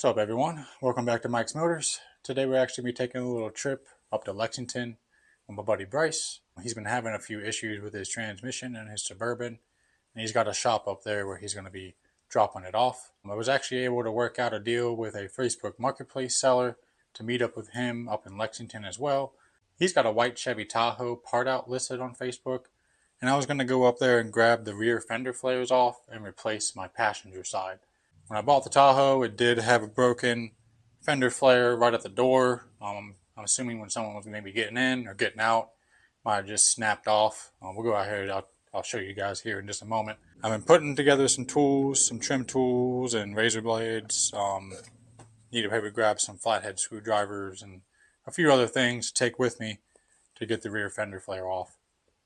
What's up, everyone? Welcome back to Mike's Motors. Today we're actually going to be taking a little trip up to Lexington with my buddy Bryce. He's been having a few issues with his transmission and his Suburban, and he's got a shop up there where he's going to be dropping it off. I was actually able to work out a deal with a Facebook Marketplace seller to meet up with him up in Lexington as well. He's got a white Chevy Tahoe part out listed on Facebook, and I was going to go up there and grab the rear fender flares off and replace my passenger side. When I bought the Tahoe, it did have a broken fender flare right at the door. I'm assuming when someone was maybe getting in or getting out, might have just snapped off. We'll go out here. I'll show you guys here in just a moment. I've been putting together some tools, some trim tools and razor blades. Need to maybe grab some flathead screwdrivers and a few other things to take with me to get the rear fender flare off.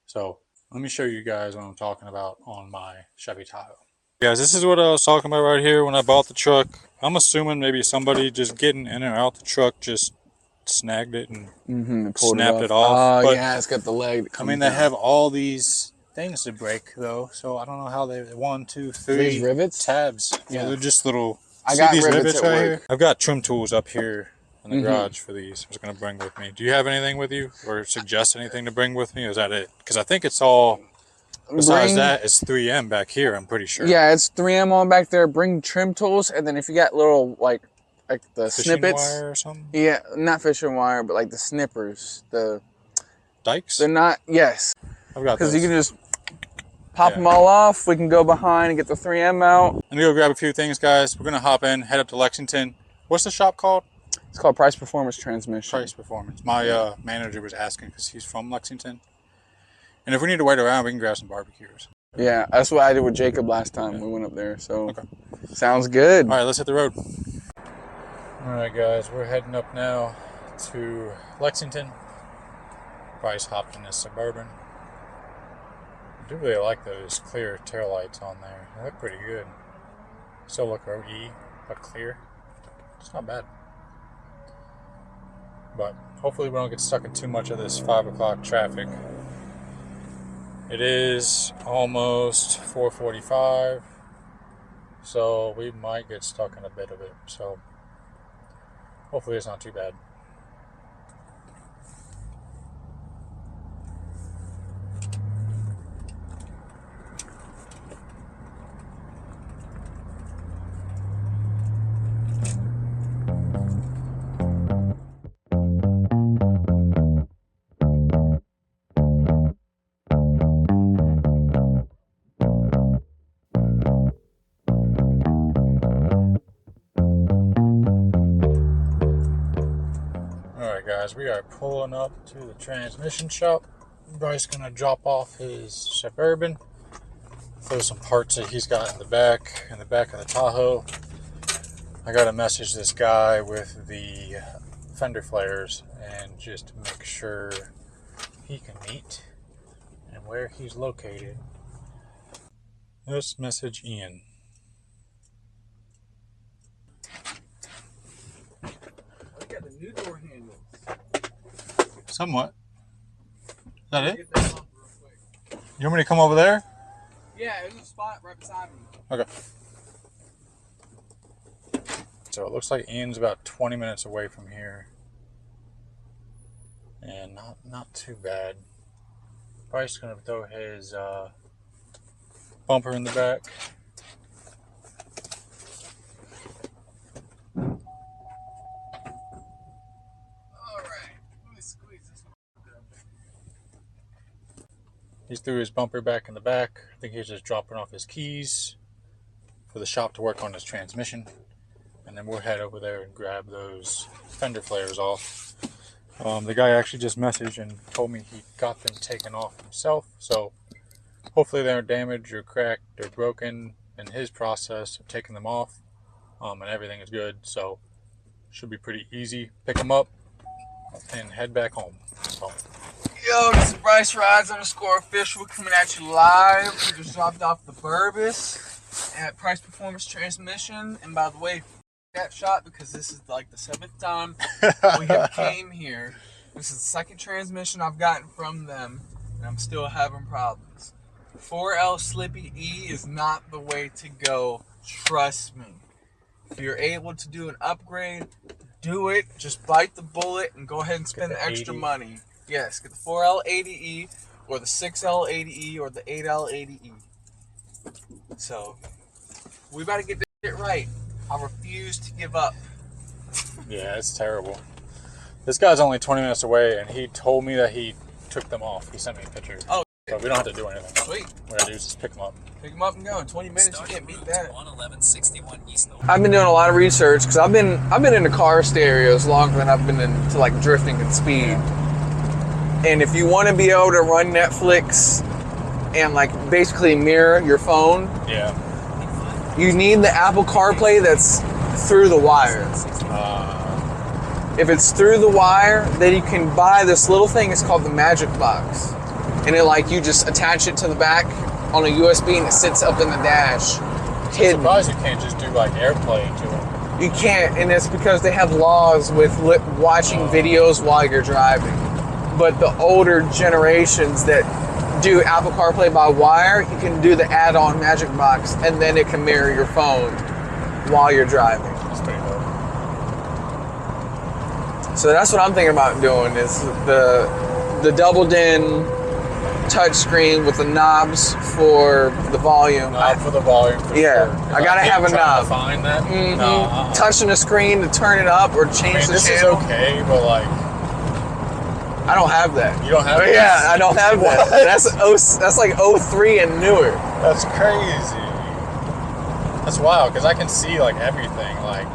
So let me show you guys what I'm talking about on my Chevy Tahoe. Guys, this is what I was talking about right here when I bought the truck. I'm assuming maybe somebody just getting in and out the truck just snagged it and snapped it off. Oh, yeah, it's got the leg. I mean, they have all these things to break, though, so I don't know how they... 1, 2, 3... These rivets? Tabs. Yeah, they're just little... I got these rivets right at work. here? I've got trim tools up here in the garage for these. I was going to bring with me. Do you have anything with you or suggest anything to bring with me? Or is that it? Because I think it's all... Besides that, it's 3M back here, I'm pretty sure. Yeah, it's 3M on back there. Bring trim tools, and then if you got little, like the Fishing snippets. wire or something? Yeah, not fishing wire, but like the snippers. The dikes? They're not, yes. I've got because you can just pop them all off. We can go behind and get the 3M out. Let me go grab a few things, guys. We're going to hop in, head up to Lexington. What's the shop called? It's called Price Performance Transmission. Price Performance. My manager was asking because he's from Lexington. And if we need to wait around, we can grab some barbecues. Yeah, that's what I did with Jacob last time we went up there. So, sounds good. All right, let's hit the road. All right, guys, we're heading up now to Lexington. Bryce hopped in this Suburban. I do really like those clear taillights on there. They look pretty good. Still look OE, but clear. It's not bad. But hopefully we don't get stuck in too much of this 5 o'clock traffic. It is almost 4:45, so we might get stuck in a bit of it. So hopefully it's not too bad. Guys, we are pulling up to the transmission shop. Bryce gonna drop off his Suburban, throw some parts that he's got in the back of the Tahoe. I gotta message this guy with the fender flares and just make sure he can meet and where he's located. Let's message Ian. Look at the new door handle. Somewhat. Is that it? You want me to come over there? Yeah, there's a spot right beside me. Okay. So it looks like Ian's about 20 minutes away from here. And not too bad. Bryce's going to throw his bumper in the back. He threw his bumper back in the back. I think he's just dropping off his keys for the shop to work on his transmission. And then we'll head over there and grab those fender flares off. The guy actually just messaged and told me he got them taken off himself. So hopefully they aren't damaged or cracked or broken in his process of taking them off. And everything is good. So should be pretty easy. Pick them up and head back home. So. Yo, this is Bryce Rides _official coming at you live. We just dropped off the Burbis at Price Performance Transmission. And by the way, that shot because this is like the 7th time we have came here. This is the 2nd transmission I've gotten from them, and I'm still having problems. 4L Slippy E is not the way to go. Trust me. If you're able to do an upgrade, do it. Just bite the bullet and go ahead and spend the extra money. Yes, get the 4L80E or the 6L80E or the 8L80E. So, we better get this shit right. I refuse to give up. Yeah, it's terrible. This guy's only 20 minutes away, and he told me that he took them off. He sent me a picture. Oh, so we don't have to do anything. Sweet. What I gotta do is just pick them up. Pick them up and go. In 20 minutes, you can't beat that. 11161 East. I've been doing a lot of research because I've been into car stereos longer than I've been into like drifting and speed. And if you want to be able to run Netflix and like basically mirror your phone, Yeah. you need the Apple CarPlay that's through the wire. If it's through the wire, then you can buy this little thing. It's called the Magic Box, and it like you just attach it to the back on a USB, and it sits up in the dash. I'm surprised you can't just do like AirPlay to it. You can't, and it's because they have laws with watching videos while you're driving. But the older generations that do Apple CarPlay by wire, you can do the add-on Magic Box, and then it can mirror your phone while you're driving. That's pretty cool. So that's what I'm thinking about doing is the double din touch screen with the knobs for the volume. For the volume. For Yeah, sure. I gotta have a knob. To find that. Mm-hmm. No, Touching the screen to turn it up or change the this channel. is okay, but like I don't have that. you don't have. But yeah, I don't have that. That's like 03 and newer. That's crazy. That's wild because I can see like everything. Like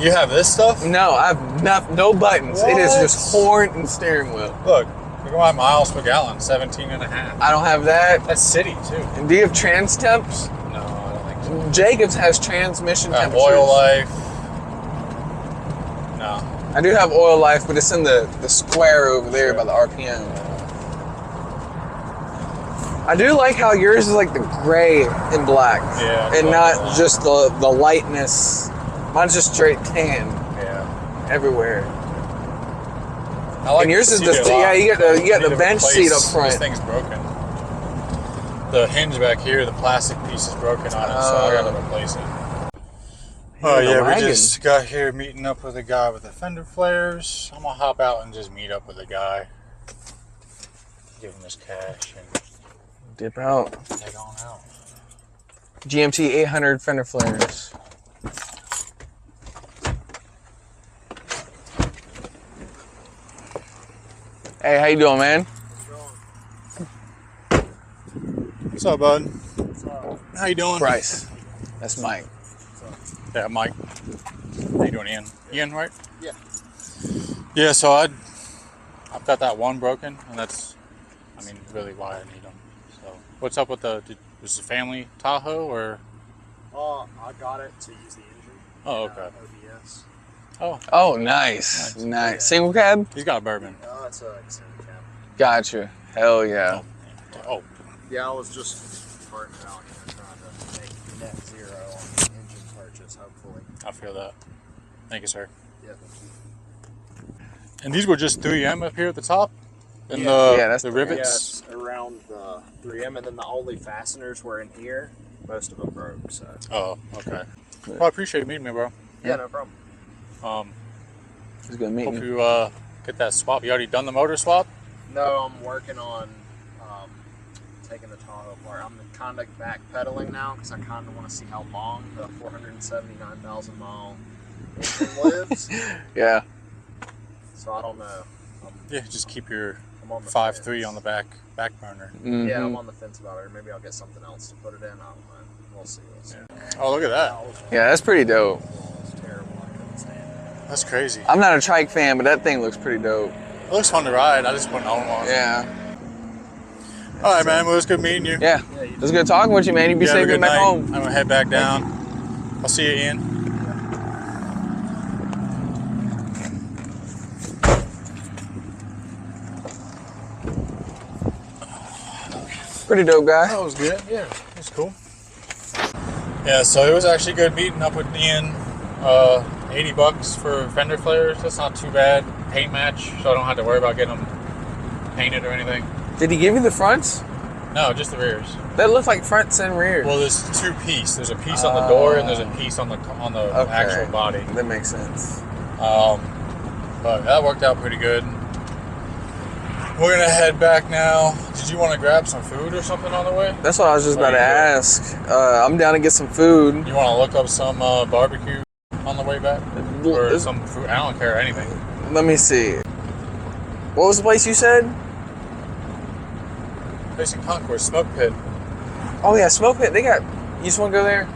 you have this stuff. No, I have no buttons. It is What? just horn and steering wheel. Look at my miles per gallon, 17 and a half. I don't have that. That's city too. And do you have trans temps? No, I don't think so. Jacobs has transmission temperatures. Oil life. No. I do have oil life, but it's in the square over there by the RPM. I do like how yours is like the gray and black. Yeah. And not just the lightness. Mine's just straight tan Yeah. everywhere. I like And yours the is seat just a lot. you got Need the to bench replace- seat up front. This thing's broken. The hinge back here, the plastic piece is broken on it, so I gotta replace it. Oh yeah, we wagon. just got here meeting up with a guy with the fender flares. I'm gonna hop out and just meet up with a guy. Give him his cash and Dip out. head on out. GMT800 fender flares. Hey, how you doing, man? What's up, bud? How you doing? Bryce. That's Mike. Yeah, Mike. How you doing, Ian? Ian, right? Yeah. Yeah, so I've got that one broken, and that's, I mean, really why I need them. So, what's up with was the family Tahoe, or? I got it to use the engine. Oh, okay. OBS. Oh, Oh, nice. Nice. Single cab? he's got a bourbon. It's a extended cab. Gotcha. Hell yeah. Oh, Yeah, I was just burnt out here trying to make net zero on the engine purchase, hopefully. I feel that. Thank you, sir. Yeah, thank you. And these were just 3M up here at the top? And that's the the- rivets? Yeah, it's around the 3M, and then the only fasteners were in here. Most of them broke, so. Oh, okay. Well, I appreciate you meeting me, bro. Yeah, no problem. It's good meeting Hope you. you get that swap. You already done the motor swap? No, I'm working on taking the Tahoe apart. I'm kind of backpedaling now because I kind of want to see how long the 479,000 mile engine lives. Yeah. So I don't know. Yeah, just keep your I'm on the 5.3 fence. on the back burner. Mhm. Yeah, I'm on the fence about it. Or maybe I'll get something else to put it in. I don't know. We'll see. Oh, look at that. Yeah, that's pretty dope. It's terrible. I couldn't stand it. That's crazy. I'm not a trike fan, but that thing looks pretty dope. It looks fun to ride. I just wouldn't own one. Yeah. All right, man. Well, it was good meeting you. Yeah. It was good talking with you, man. You be You have a safe good getting back night. home. I'm gonna head back down. I'll see you, Ian. Pretty dope guy. That was good. Yeah, it was cool. Yeah, so it was actually good meeting up with Ian. $80 for fender flares. That's not too bad. Paint match, so I don't have to worry about getting them painted or anything. Did he give you the fronts? No, just the rears. That looks like fronts and rears. Well, there's two pieces. There's a piece on the door and there's a piece on the okay. actual body. That makes sense. But that worked out pretty good. We're gonna head back now. Did you want to grab some food or something on the way? That's what I was just about to ask. I'm down to get some food. You want to look up some barbecue on the way back? Or some food? I don't care, anything. Let me see. What was the place you said? Place in Concourse, Smoke Pit. Oh yeah, Smoke Pit. They got. You just want to go there?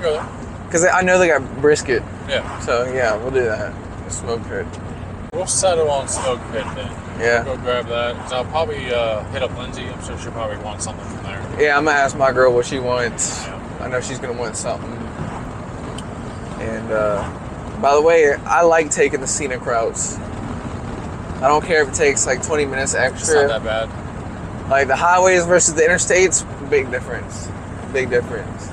Go there. Because I know they got brisket. Yeah. So yeah, we'll do that. Smoke Pit. We'll settle on Smoke Pit then. Yeah. We'll go grab that. Cause I'll probably hit up Lindsay. I'm sure she'll probably want something from there. Yeah, I'm gonna ask my girl what she wants. Yeah. I know she's gonna want something. And by the way, I like taking the scenic routes. I don't care if it takes like 20 minutes extra. It's not that bad. Like the highways versus the interstates, big difference. Big difference.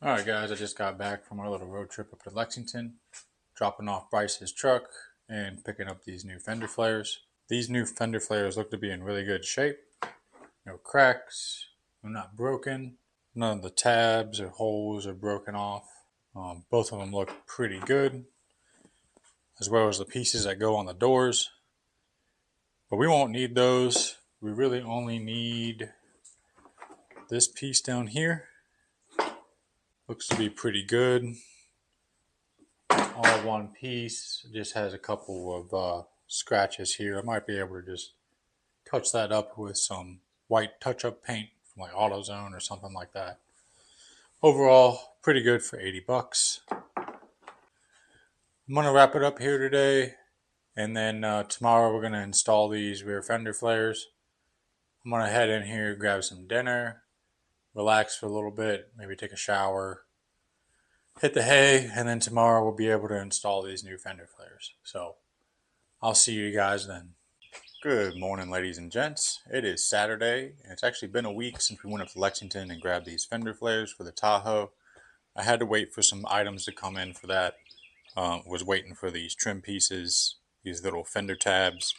Alright guys, I just got back from our little road trip up to Lexington, dropping off Bryce's truck and picking up these new fender flares. These new fender flares look to be in really good shape. No cracks, they're not broken, none of the tabs or holes are broken off. Both of them look pretty good, as well as the pieces that go on the doors. But we won't need those. We really only need this piece down here. Looks to be pretty good. All one piece. It just has a couple of scratches here. I might be able to just touch that up with some white touch-up paint from like AutoZone or something like that. Overall, pretty good for 80 bucks. I'm gonna wrap it up here today, and then tomorrow we're gonna install these rear fender flares. I'm gonna head in here, grab some dinner, relax for a little bit, maybe take a shower, hit the hay, and then tomorrow we'll be able to install these new fender flares. So I'll see you guys then. Good morning, ladies and gents. It is Saturday, and it's actually been a week since we went up to Lexington and grabbed these fender flares for the Tahoe. I had to wait for some items to come in for that. Was waiting for these trim pieces, these little fender tabs,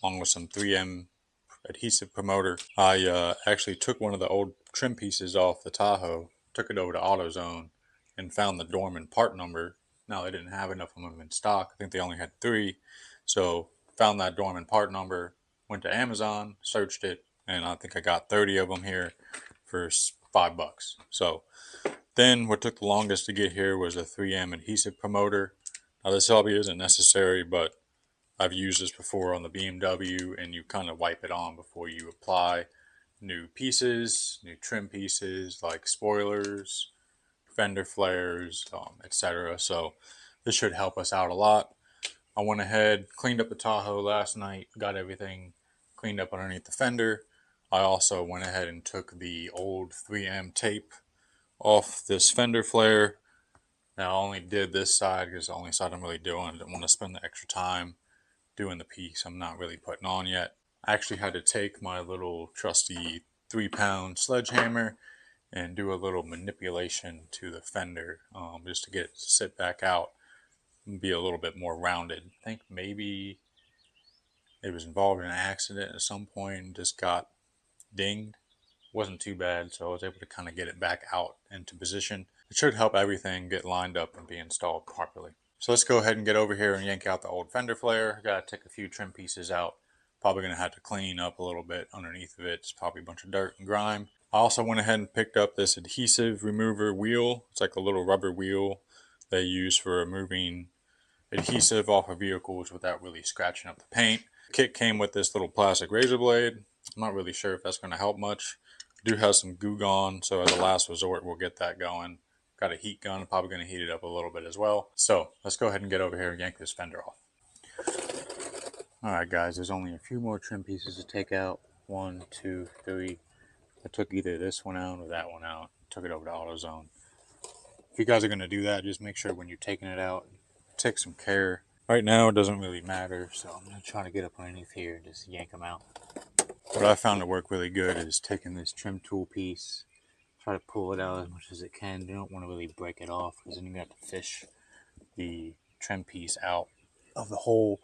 along with some 3M adhesive promoter. I actually took one of the old trim pieces off the Tahoe, took it over to AutoZone, and found the Dorman part number. Now they didn't have enough of them in stock. I think they only had 3. So found that Dorman part number, went to Amazon, searched it, and I think I got 30 of them here for $5. So then what took the longest to get here was a 3M adhesive promoter. Now this probably isn't necessary, but I've used this before on the BMW, and you kind of wipe it on before you apply new pieces, new trim pieces like spoilers, fender flares, etc. So this should help us out a lot. I went ahead, cleaned up the Tahoe last night, got everything cleaned up underneath the fender. I also went ahead and took the old 3M tape off this fender flare. Now I only did this side because it's the only side I'm really doing. I didn't want to spend the extra time doing the piece I'm not really putting on yet. I actually had to take my little trusty 3-pound sledgehammer and do a little manipulation to the fender just to get it to sit back out and be a little bit more rounded. I think maybe it was involved in an accident at some point and just got dinged. Wasn't too bad, so I was able to kind of get it back out into position. It should help everything get lined up and be installed properly. So let's go ahead and get over here and yank out the old fender flare. Got to take a few trim pieces out, Probably going to have to clean up a little bit underneath of it. It's probably a bunch of dirt and grime. I also went ahead and picked up this adhesive remover wheel. It's like a little rubber wheel they use for removing adhesive off of vehicles without really scratching up the paint. The kit came with this little plastic razor blade. I'm not really sure if that's going to help much. I do have some Goo Gone, so as a last resort, we'll get that going. Got a heat gun, probably going to heat it up a little bit as well. So let's go ahead and get over here and yank this fender off. Alright guys, there's only a few more trim pieces to take out. 1, 2, 3. I took either this one out or that one out. Took it over to AutoZone. If you guys are going to do that, just make sure when you're taking it out, take some care. Right now it doesn't really matter, so I'm going to try to get up underneath here and just yank them out. What I found to work really good is taking this trim tool piece, try to pull it out as much as it can. You don't want to really break it off, because then you're going to have to fish the trim piece out of the hole.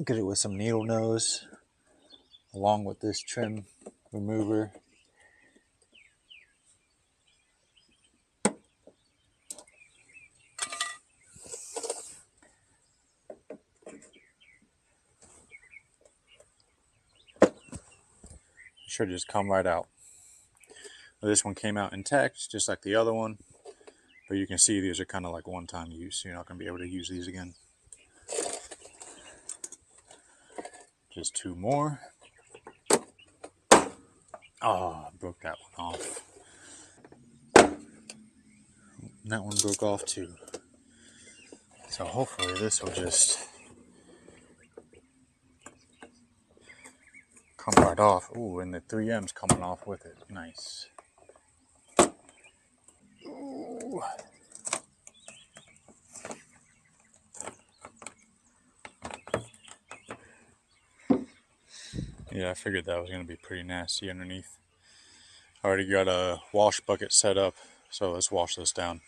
Get it with some needle nose along with this trim remover. Should just come right out. This one came out intact just like the other one, but you can see these are kind of like one-time use, so you're not going to be able to use these again. Just 2 more. Oh, I broke that one off. That one broke off too. So hopefully this will just come right off. Ooh, and the 3M's coming off with it. Nice. Ooh. Yeah, I figured that was going to be pretty nasty underneath. I already got a wash bucket set up, so let's wash this down.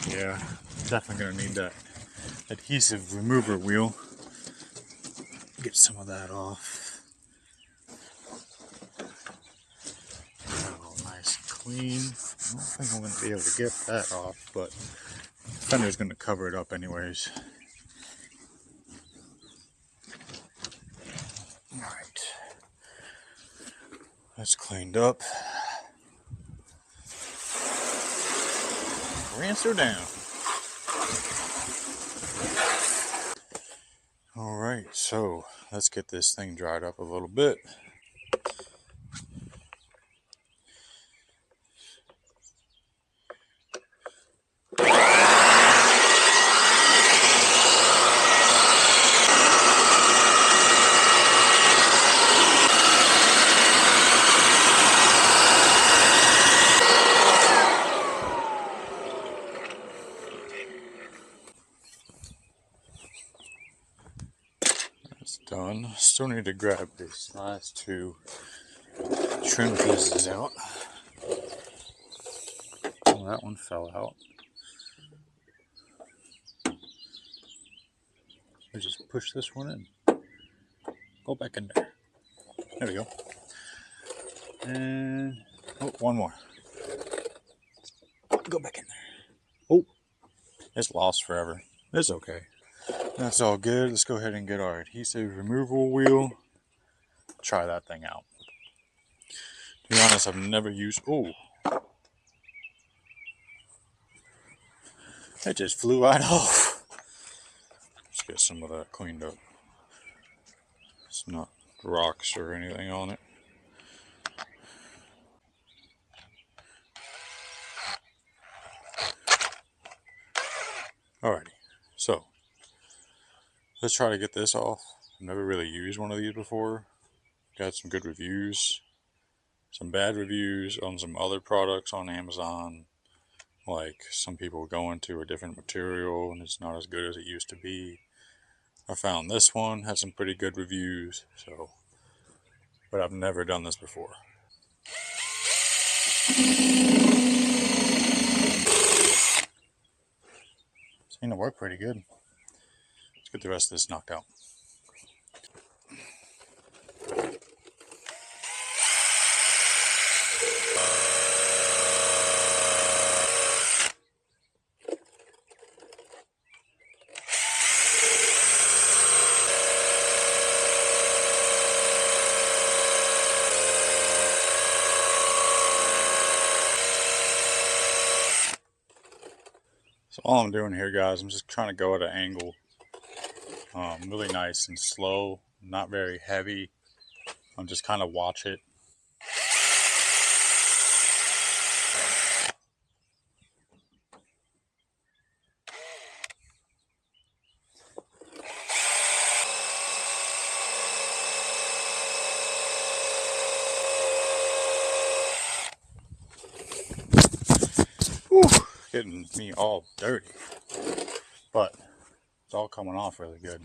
Yeah, definitely gonna need that adhesive remover wheel. Get some of that off. Oh, nice clean. I don't think I'm gonna be able to get that off, but Fender's gonna cover it up anyways. Alright. That's cleaned up. Rinse her down. Alright, so let's get this thing dried up a little bit. Done. Still need to grab these last 2 trim pieces out. Oh, that one fell out. I just push this one in. Go back in there. There we go. And oh, one more. Go back in there. Oh, it's lost forever. It's okay. That's all good. Let's go ahead and get our adhesive removal wheel. Try that thing out. To be honest, I've never used... Oh! It just flew right off. Let's get some of that cleaned up. It's not rocks or anything on it. Alrighty, so let's try to get this off. I've never really used one of these before. Got some good reviews, some bad reviews on some other products on Amazon. Like some people going to a different material and it's not as good as it used to be. I found this one had some pretty good reviews, so, but I've never done this before. Seemed to work pretty good. Let's get the rest of this knocked out. So all I'm doing here, guys, I'm just trying to go at an angle, really nice and slow, not very heavy. I'm just kind of watch it. Whew, getting me all dirty, but it's all coming off really good.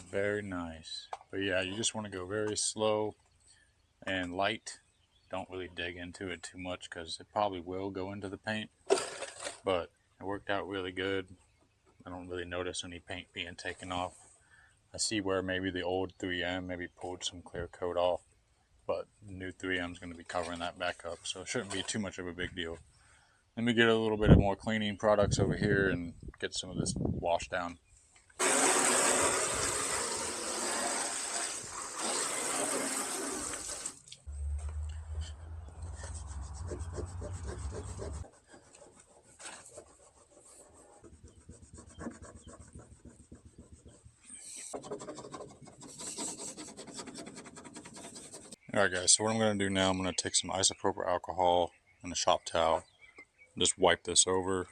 Very nice. But yeah, you just want to go very slow and light. Don't really dig into it too much because it probably will go into the paint, but it worked out really good. I don't really notice any paint being taken off. I see where maybe the old 3M maybe pulled some clear coat off, but the new 3M is going to be covering that back up, so it shouldn't be too much of a big deal. Let me get a little bit of more cleaning products over here and get some of this washed down. Alright guys, so what I'm going to do now, I'm going to take some isopropyl alcohol and a shop towel, just wipe this over,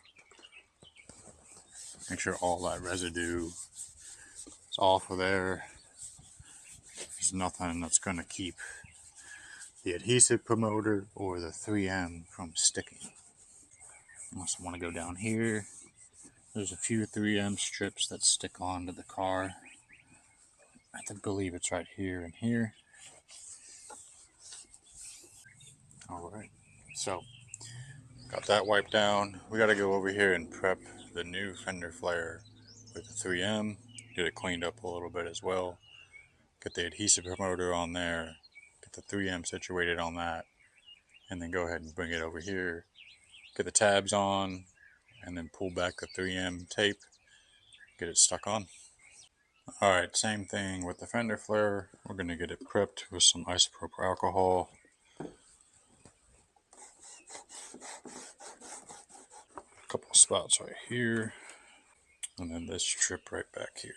make sure all that residue is off of there. There's nothing that's going to keep the adhesive promoter or the 3M from sticking. I also want to go down here. There's a few 3M strips that stick onto the car. I believe it's right here and here. Alright, so got that wiped down. We got to go over here and prep the new fender flare with the 3M. Get it cleaned up a little bit as well. Get the adhesive promoter on there. Get the 3M situated on that. And then go ahead and bring it over here. Get the tabs on. And then pull back the 3M tape. Get it stuck on. Alright, same thing with the fender flare. We're going to get it prepped with some isopropyl alcohol. A couple of spots right here. And then this strip right back here.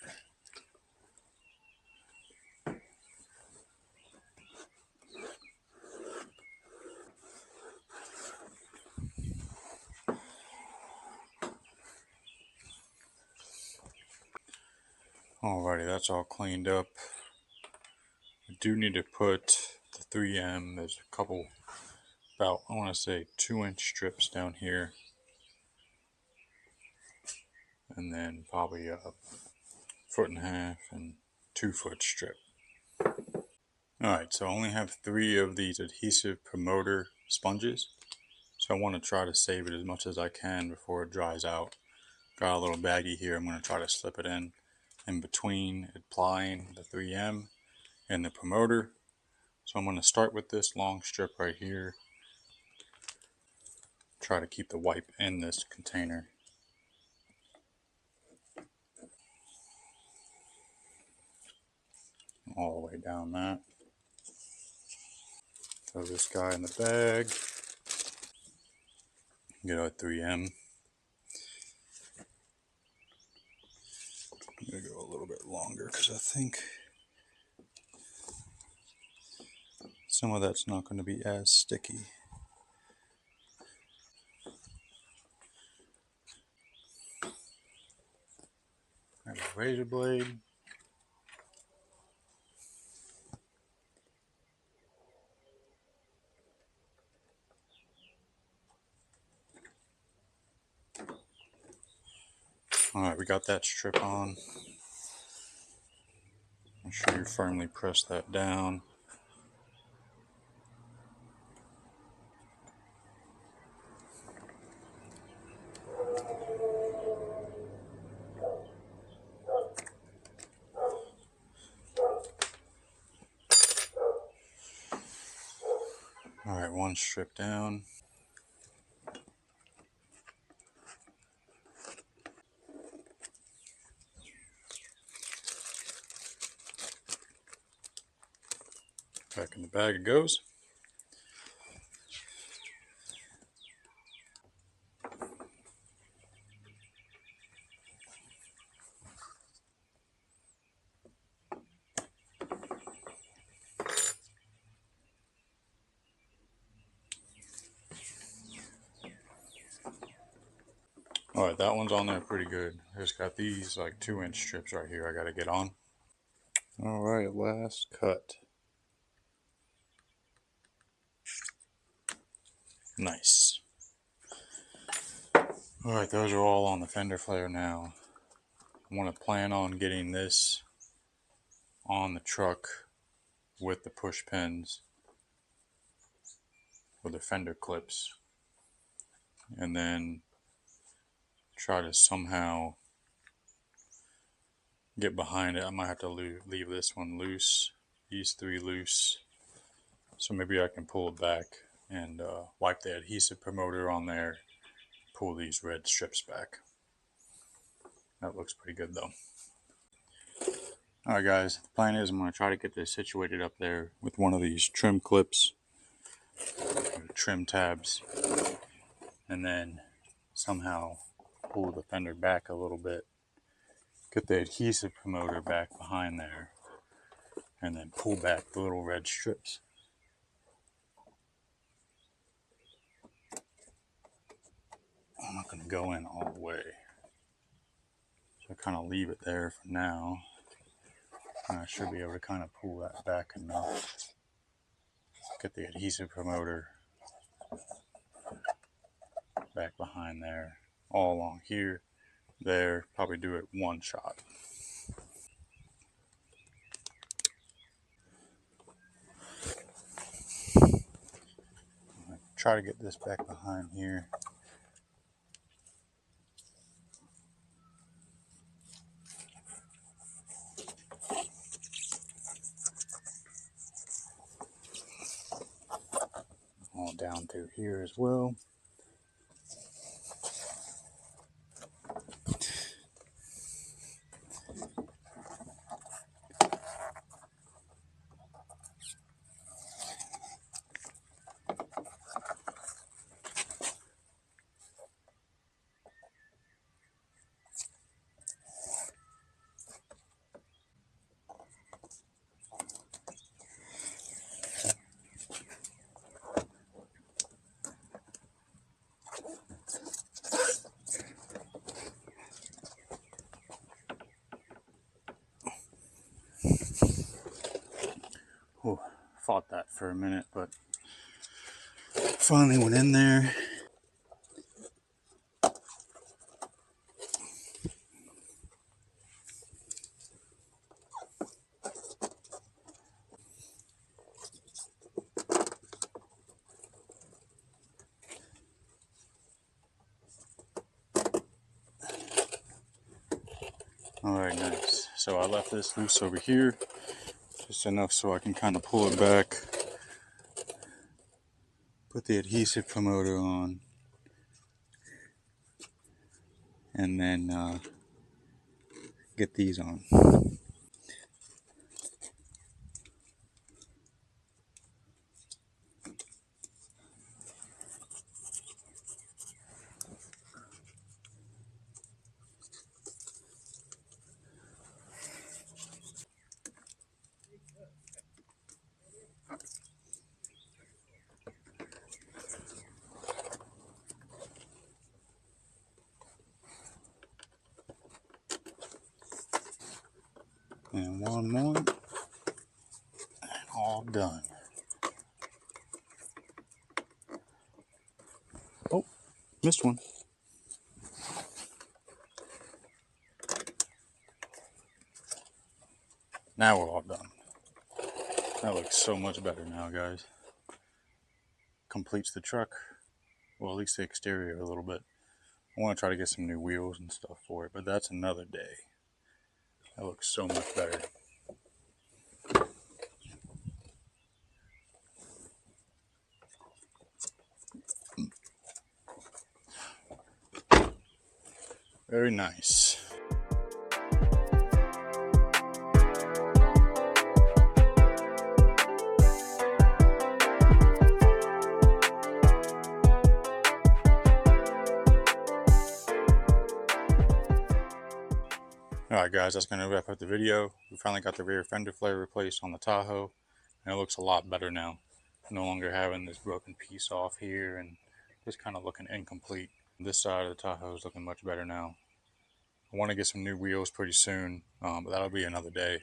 Alrighty, that's all cleaned up. I do need to put the 3M, there's a couple, about, I want to say 2-inch strips down here. And then probably a 1.5 and 2-foot strip. Alright, so I only have 3 of these adhesive promoter sponges. So I want to try to save it as much as I can before it dries out. Got a little baggie here, I'm going to try to slip it in between applying the 3M and the promoter. So I'm going to start with this long strip right here. Try to keep the wipe in this container. All the way down that. Throw this guy in the bag. Get our 3M. I'm going to go a little bit longer because I think some of that's not going to be as sticky. razor blade. Alright, we got that strip on. Make sure you firmly press that down. Alright, one strip down. Back in the bag it goes. Alright, that one's on there pretty good. It's got these like 2-inch strips right here I gotta get on. Alright, last cut. Nice. Alright, those are all on the fender flare now. I want to plan on getting this on the truck with the push pins with the fender clips, and then try to somehow get behind it. I might have to leave this one loose, these 3 loose, so maybe I can pull it back and wipe the adhesive promoter on there, pull these red strips back. That looks pretty good though. Alright guys, the plan is I'm going to try to get this situated up there with one of these trim clips, trim tabs, and then somehow pull the fender back a little bit, get the adhesive promoter back behind there, and then pull back the little red strips. I'm not going to go in all the way, so I kind of leave it there for now, and I should be able to kind of pull that back enough, get the adhesive promoter back behind there, all along here, there, probably do it one shot. Try to get this back behind here. All down through here as well. Oh, fought that for a minute, but finally went in there. Alright, nice. So I left this loose over here, just enough so I can kind of pull it back, put the adhesive promoter on, and then get these on. One more. And all done. Oh, missed one. Now we're all done. That looks so much better now, guys. Completes the truck. Well, at least the exterior a little bit. I want to try to get some new wheels and stuff for it, but that's another day. That looks so much better. Very nice. Alright guys, that's going to wrap up the video. We finally got the rear fender flare replaced on the Tahoe, and it looks a lot better now. No longer having this broken piece off here and just kind of looking incomplete. This side of the Tahoe is looking much better now. I want to get some new wheels pretty soon, but that'll be another day.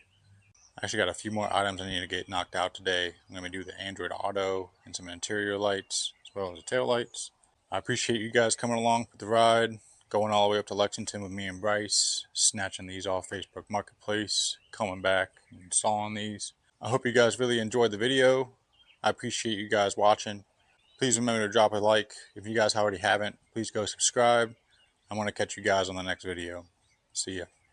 I actually got a few more items I need to get knocked out today. I'm going to do the Android Auto and some interior lights as well as the tail lights. I appreciate you guys coming along for the ride, going all the way up to Lexington with me and Bryce, snatching these off Facebook Marketplace, coming back and installing these. I hope you guys really enjoyed the video. I appreciate you guys watching. Please remember to drop a like. If you guys already haven't, please go subscribe. I want to catch you guys on the next video. See ya.